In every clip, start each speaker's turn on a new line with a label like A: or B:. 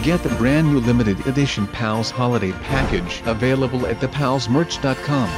A: get the brand new limited edition Pals holiday package available at thepalsmerch.com.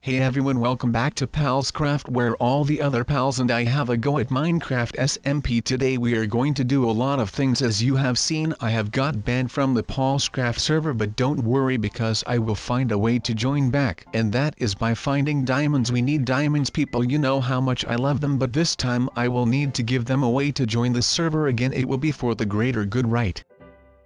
A: Hey everyone, welcome back to PalsCraft, where all the other pals and I have a go at Minecraft SMP. Today we are going to do a lot of things. As you have seen, I have got banned from the PalsCraft server, but don't worry because I will find a way to join back. And that is by finding diamonds. We need diamonds, people. You know how much I love them, but this time I will need to give them away to join the server again. It will be for the greater good, right?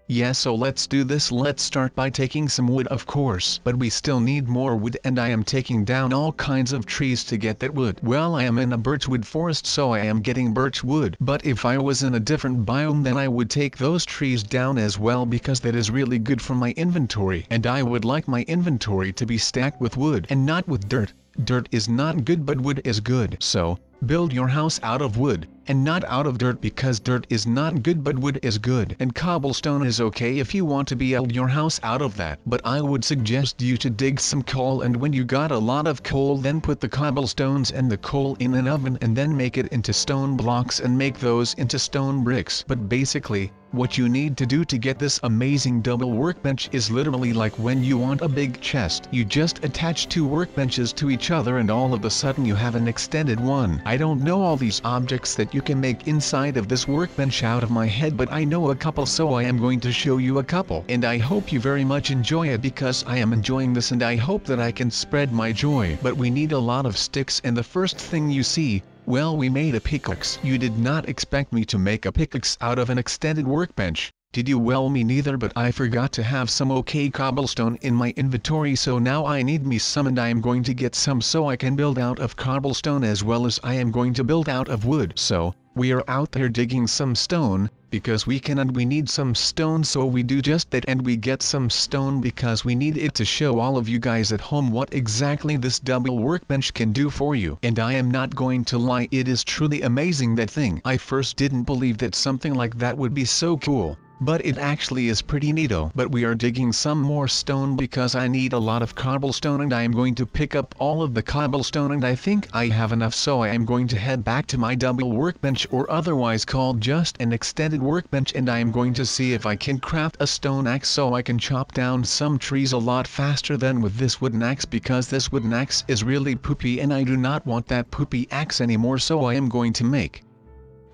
A: Yeah, so let's do this. Let's start by taking some wood, of course, but we still need more wood, and I am taking down all kinds of trees to get that wood. Well, I am in a birchwood forest, so I am getting birch wood, but if I was in a different biome, then I would take those trees down as well, because that is really good for my inventory, and I would like my inventory to be stacked with wood and not with dirt. Dirt is not good, but wood is good. So build your house out of wood and not out of dirt, because dirt is not good but wood is good. And cobblestone is okay if you want to build your house out of that, but I would suggest you to dig some coal, and when you got a lot of coal, then put the cobblestones and the coal in an oven and then make it into stone blocks and make those into stone bricks. But basically, what you need to do to get this amazing double workbench is literally like when you want a big chest. You just attach two workbenches to each other and all of a sudden you have an extended one. I don't know all these objects that you can make inside of this workbench out of my head, but I know a couple, so I am going to show you a couple. And I hope you very much enjoy it, because I am enjoying this and I hope that I can spread my joy. But we need a lot of sticks, and the first thing you see, well, we made a pickaxe. You did not expect me to make a pickaxe out of an extended workbench, did you? Well, me neither, but I forgot to have some okay cobblestone in my inventory, so now I need me some, and I am going to get some so I can build out of cobblestone as well as I am going to build out of wood. So we are out there digging some stone because we can, and we need some stone, so we do just that, and we get some stone because we need it to show all of you guys at home what exactly this double workbench can do for you. And I am not going to lie, it is truly amazing, that thing. I first didn't believe that something like that would be so cool, but it actually is pretty neato. But we are digging some more stone because I need a lot of cobblestone, and I am going to pick up all of the cobblestone, and I think I have enough, so I am going to head back to my double workbench, or otherwise called just an extended workbench, and I am going to see if I can craft a stone axe so I can chop down some trees a lot faster than with this wooden axe, because this wooden axe is really poopy and I do not want that poopy axe anymore, so I am going to make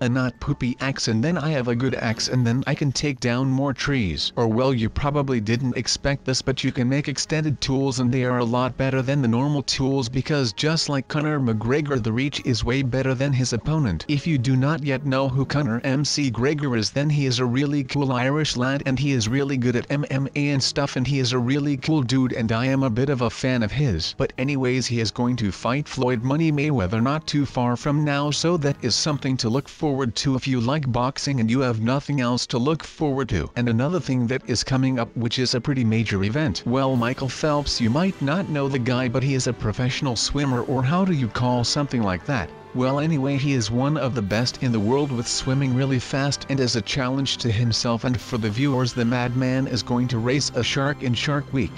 A: a not poopy axe, and then I have a good axe, and then I can take down more trees. Or well, you probably didn't expect this, but you can make extended tools, and they are a lot better than the normal tools, because just like Conor McGregor, the reach is way better than his opponent. If you do not yet know who Conor McGregor is, then he is a really cool Irish lad, and he is really good at MMA and stuff, and he is a really cool dude, and I am a bit of a fan of his. But anyways, he is going to fight Floyd Money Mayweather not too far from now, so that is something to look forward to if you like boxing and you have nothing else to look forward to. And another thing that is coming up, which is a pretty major event. Well, Michael Phelps, you might not know the guy, but he is a professional swimmer, or how do you call something like that? Well, anyway, he is one of the best in the world with swimming really fast, and as a challenge to himself and for the viewers, the madman is going to race a shark in Shark Week.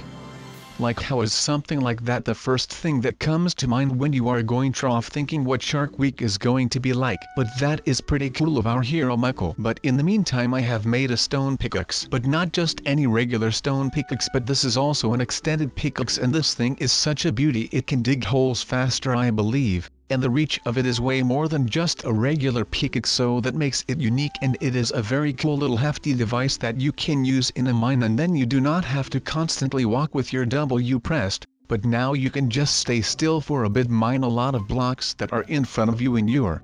A: Like, how is something like that the first thing that comes to mind when you are going off thinking what Shark Week is going to be like? But that is pretty cool of our hero Michael. But in the meantime, I have made a stone pickaxe, but not just any regular stone pickaxe, but this is also an extended pickaxe, and this thing is such a beauty. It can dig holes faster, I believe, and the reach of it is way more than just a regular pickaxe, so that makes it unique, and it is a very cool little hefty device that you can use in a mine, and then you do not have to constantly walk with your W pressed, but now you can just stay still for a bit, mine a lot of blocks that are in front of you in your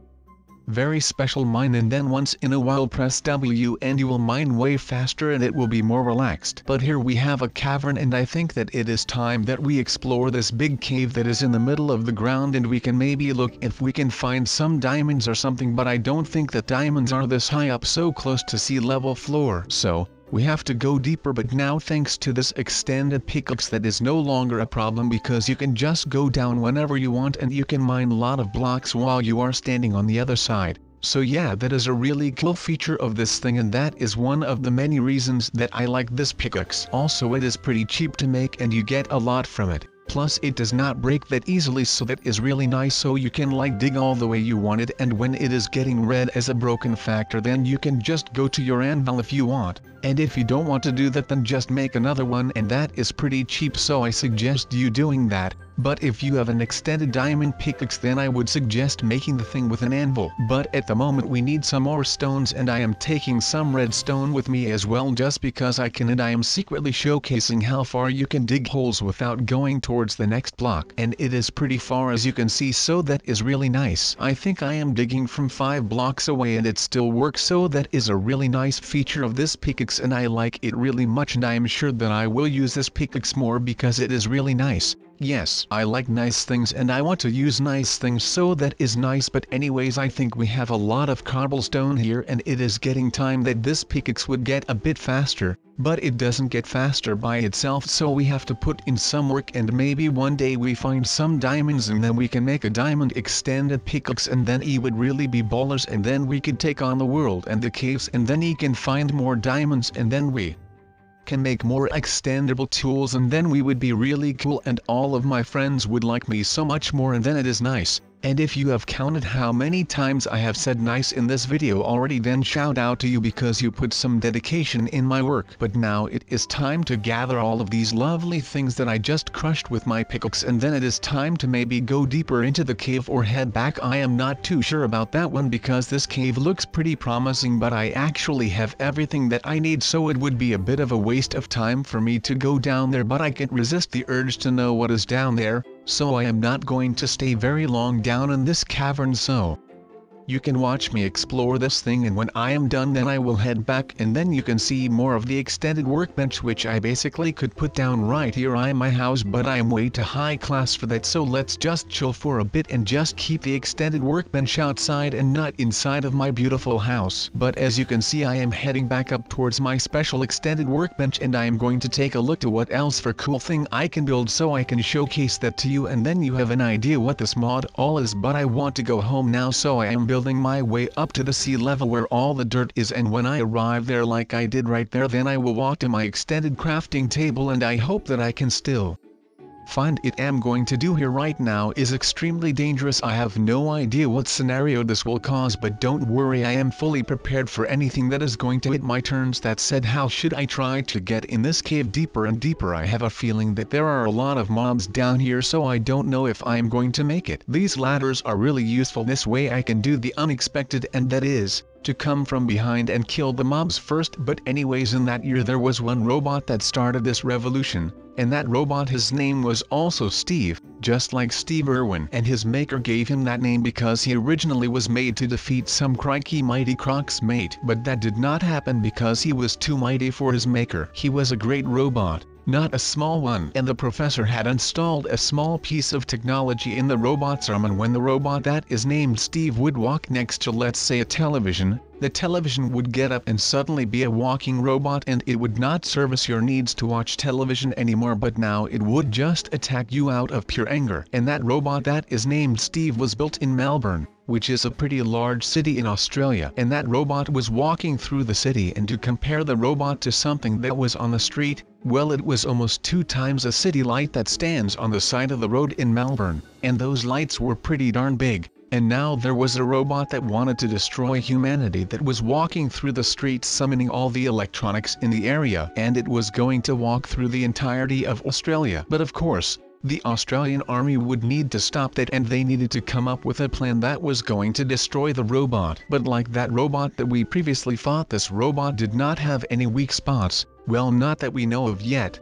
A: very special mine, and then once in a while press W and you will mine way faster and it will be more relaxed. But here we have a cavern, and I think that it is time that we explore this big cave that is in the middle of the ground, and we can maybe look if we can find some diamonds or something, but I don't think that diamonds are this high up, so close to sea level floor. So we have to go deeper, but now thanks to this extended pickaxe that is no longer a problem because you can just go down whenever you want and you can mine a lot of blocks while you are standing on the other side. So yeah, that is a really cool feature of this thing, and that is one of the many reasons that I like this pickaxe. Also, it is pretty cheap to make and you get a lot from it. Plus it does not break that easily, so that is really nice, so you can like dig all the way you want it, and when it is getting red as a broken factor then you can just go to your anvil if you want. And if you don't want to do that then just make another one, and that is pretty cheap, so I suggest you doing that. But if you have an extended diamond pickaxe then I would suggest making the thing with an anvil. But at the moment we need some more stones, and I am taking some redstone with me as well just because I can, and I am secretly showcasing how far you can dig holes without going towards the next block. And it is pretty far as you can see, so that is really nice. I think I am digging from 5 blocks away and it still works, so that is a really nice feature of this pickaxe and I like it really much, and I am sure that I will use this pickaxe more because it is really nice. Yes, I like nice things and I want to use nice things, so that is nice. But anyways, I think we have a lot of cobblestone here and it is getting time that this pickaxe would get a bit faster. But it doesn't get faster by itself, so we have to put in some work, and maybe one day we find some diamonds and then we can make a diamond extended pickaxe, and then he would really be ballers, and then we could take on the world and the caves, and then he can find more diamonds, and then we can make more extendable tools, and then we would be really cool and all of my friends would like me so much more, and then it is nice. And if you have counted how many times I have said nice in this video already, then shout out to you because you put some dedication in my work. But now it is time to gather all of these lovely things that I just crushed with my pickaxe, and then it is time to maybe go deeper into the cave or head back. I am not too sure about that one because this cave looks pretty promising, but I actually have everything that I need, so it would be a bit of a waste of time for me to go down there, but I can't resist the urge to know what is down there. So I am not going to stay very long down in this cavern, so you can watch me explore this thing, and when I am done then I will head back, and then you can see more of the extended workbench, which I basically could put down right here in my house, but I am way too high class for that, so let's just chill for a bit and just keep the extended workbench outside and not inside of my beautiful house. But as you can see, I am heading back up towards my special extended workbench, and I am going to take a look to what else for cool thing I can build so I can showcase that to you, and then you have an idea what this mod all is. But I want to go home now, so I am building my way up to the sea level where all the dirt is, and when I arrive there like I did right there, then I will walk to my extended crafting table, and I hope that I can still find it. I'm going to do here right now is extremely dangerous. I have no idea what scenario this will cause, but don't worry, I am fully prepared for anything that is going to hit my turns. That said, how should I try to get in this cave deeper and deeper? I have a feeling that there are a lot of mobs down here, so I don't know if I am going to make it. These ladders are really useful, this way I can do the unexpected, and that is to come from behind and kill the mobs first. But anyways, in that year there was one robot that started this revolution, and that robot, his name was also Steve, just like Steve Irwin, and his maker gave him that name because he originally was made to defeat some crikey mighty Croc's mate, but that did not happen because he was too mighty for his maker. He was a great robot, not a small one, and the professor had installed a small piece of technology in the robot's arm, and when the robot that is named Steve would walk next to, let's say, a television, the television would get up and suddenly be a walking robot, and it would not service your needs to watch television anymore, but now it would just attack you out of pure anger. And that robot that is named Steve was built in Melbourne, which is a pretty large city in Australia, and that robot was walking through the city, and to compare the robot to something that was on the street, well, it was almost 2 times a city light that stands on the side of the road in Melbourne, and those lights were pretty darn big. And now there was a robot that wanted to destroy humanity that was walking through the streets summoning all the electronics in the area, and it was going to walk through the entirety of Australia. But of course, the Australian army would need to stop that, and they needed to come up with a plan that was going to destroy the robot. But like that robot that we previously fought, this robot did not have any weak spots, well, not that we know of yet.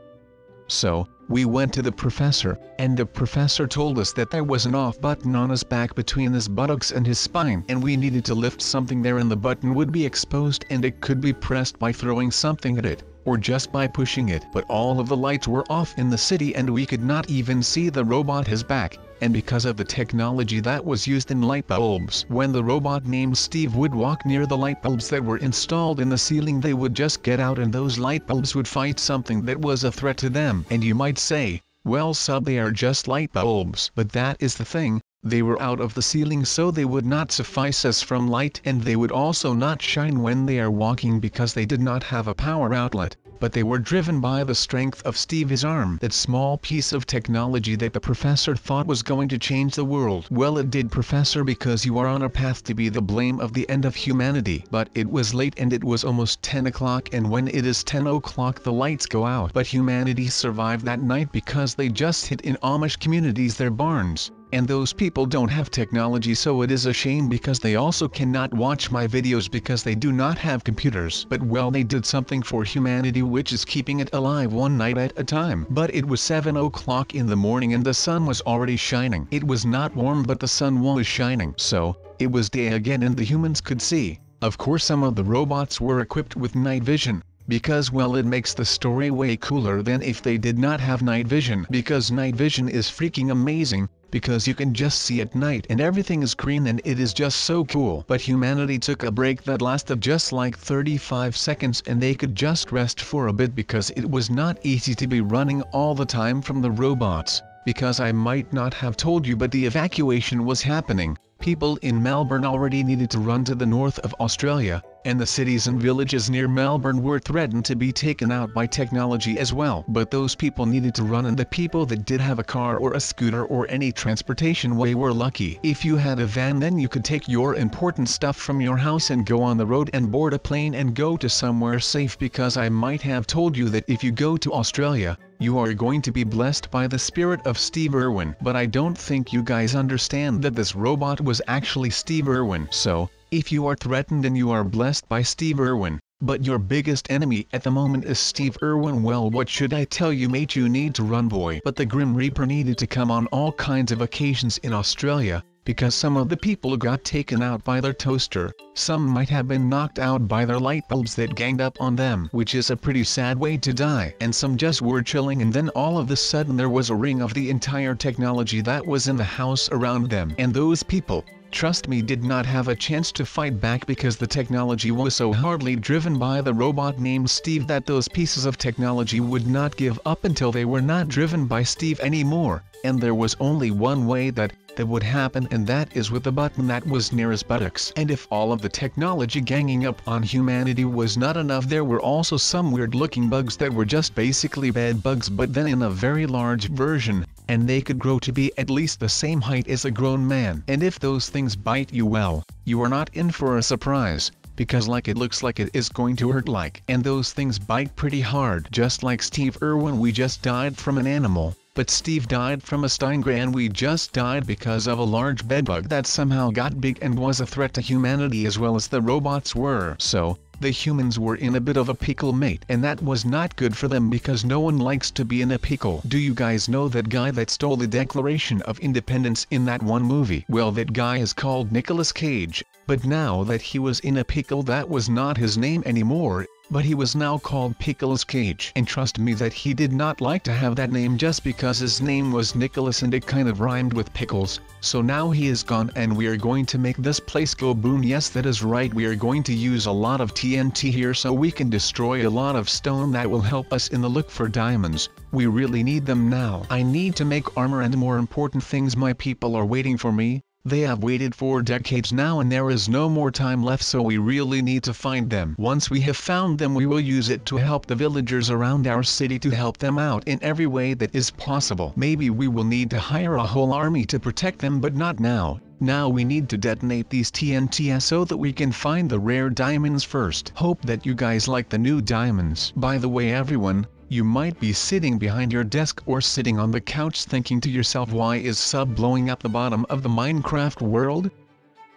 A: So we went to the professor, and the professor told us that there was an off button on his back between his buttocks and his spine, and we needed to lift something there, and the button would be exposed and it could be pressed by throwing something at it, or just by pushing it. But all of the lights were off in the city and we could not even see the robot his back, and because of the technology that was used in light bulbs. When the robot named Steve would walk near the light bulbs that were installed in the ceiling, they would just get out and those light bulbs would fight something that was a threat to them. And you might say, well sub, they are just light bulbs. But that is the thing, they were out of the ceiling so they would not suffice us from light, and they would also not shine when they are walking because they did not have a power outlet. But they were driven by the strength of Steve's arm. That small piece of technology that the professor thought was going to change the world. Well, it did, professor, because you are on a path to be the blame of the end of humanity. But it was late and it was almost 10 o'clock, and when it is 10 o'clock the lights go out. But humanity survived that night because they just hid in Amish communities, their barns. And those people don't have technology, so it is a shame because they also cannot watch my videos because they do not have computers. But well, they did something for humanity which is keeping it alive one night at a time. But it was 7 o'clock in the morning and the sun was already shining. It was not warm but the sun was shining. So, it was day again and the humans could see. Of course some of the robots were equipped with night vision. Because well, it makes the story way cooler than if they did not have night vision. Because night vision is freaking amazing, because you can just see at night and everything is green and it is just so cool. But humanity took a break that lasted just like 35 seconds and they could just rest for a bit because it was not easy to be running all the time from the robots. Because I might not have told you, but the evacuation was happening. People in Melbourne already needed to run to the north of Australia, and the cities and villages near Melbourne were threatened to be taken out by technology as well. But those people needed to run, and the people that did have a car or a scooter or any transportation way were lucky. If you had a van, then you could take your important stuff from your house and go on the road and board a plane and go to somewhere safe. Because I might have told you that if you go to Australia, you are going to be blessed by the spirit of Steve Irwin. But I don't think you guys understand that this robot was actually Steve Irwin. So, if you are threatened and you are blessed by Steve Irwin, but your biggest enemy at the moment is Steve Irwin, well, what should I tell you, mate? You need to run, boy. But the Grim Reaper needed to come on all kinds of occasions in Australia, because some of the people got taken out by their toaster, some might have been knocked out by their light bulbs that ganged up on them, which is a pretty sad way to die, and some just were chilling, and then all of a sudden there was a ring of the entire technology that was in the house around them. And those people, trust me, did not have a chance to fight back because the technology was so hardly driven by the robot named Steve that those pieces of technology would not give up until they were not driven by Steve anymore. And there was only one way that would happen, and that is with the button that was near his buttocks. And if all of the technology ganging up on humanity was not enough, there were also some weird looking bugs that were just basically bed bugs, but then in a very large version, and they could grow to be at least the same height as a grown man. And if those things bite you, well, you are not in for a surprise, because like it looks like it is going to hurt like. And those things bite pretty hard. Just like Steve Irwin, we just died from an animal. But Steve died from a stingray, and we just died because of a large bedbug that somehow got big and was a threat to humanity as well as the robots were. So, the humans were in a bit of a pickle, mate, and that was not good for them because no one likes to be in a pickle. Do you guys know that guy that stole the Declaration of Independence in that one movie? Well, that guy is called Nicolas Cage, but now that he was in a pickle, that was not his name anymore, but he was now called Pickles Cage. And trust me that he did not like to have that name just because his name was Nicholas and it kind of rhymed with pickles. So now he is gone and we are going to make this place go boom. Yes, that is right, we are going to use a lot of TNT here so we can destroy a lot of stone that will help us in the look for diamonds. We really need them now. I need to make armor and more important things. My people are waiting for me. They have waited for decades now and there is no more time left, so we really need to find them. Once we have found them, we will use it to help the villagers around our city, to help them out in every way that is possible. Maybe we will need to hire a whole army to protect them, but not now. Now we need to detonate these TNT so that we can find the rare diamonds first. Hope that you guys like the new diamonds. By the way, everyone, you might be sitting behind your desk or sitting on the couch thinking to yourself, why is sub blowing up the bottom of the Minecraft world?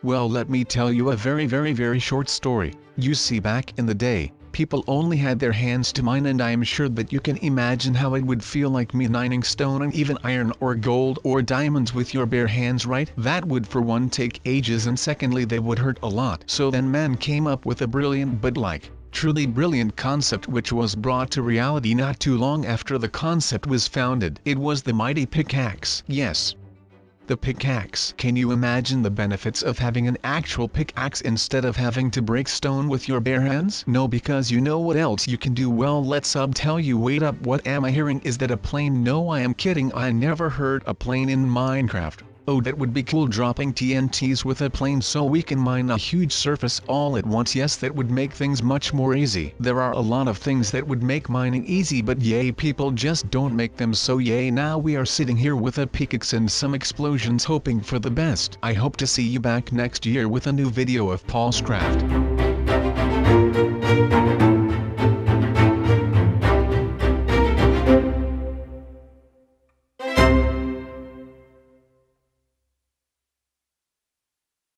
A: Well, let me tell you a very short story. You see, back in the day, people only had their hands to mine, and I am sure that you can imagine how it would feel like me mining stone and even iron or gold or diamonds with your bare hands, right? That would for one take ages, and secondly they would hurt a lot. So then man came up with a brilliant but Truly brilliant concept which was brought to reality not too long after the concept was founded. It was the mighty pickaxe. Yes, the pickaxe. Can you imagine the benefits of having an actual pickaxe instead of having to break stone with your bare hands? No, because you know what else you can do. Well, let's tell you. Wait up, what am I hearing? Is that a plane? No, I am kidding. I never heard a plane in Minecraft. Oh, that would be cool, dropping TNTs with a plane so we can mine a huge surface all at once. Yes, that would make things much more easy. There are a lot of things that would make mining easy, but yay, people just don't make them, so yay, now we are sitting here with a pickaxe and some explosions hoping for the best. I hope to see you back next year with a new video of PalsCraft.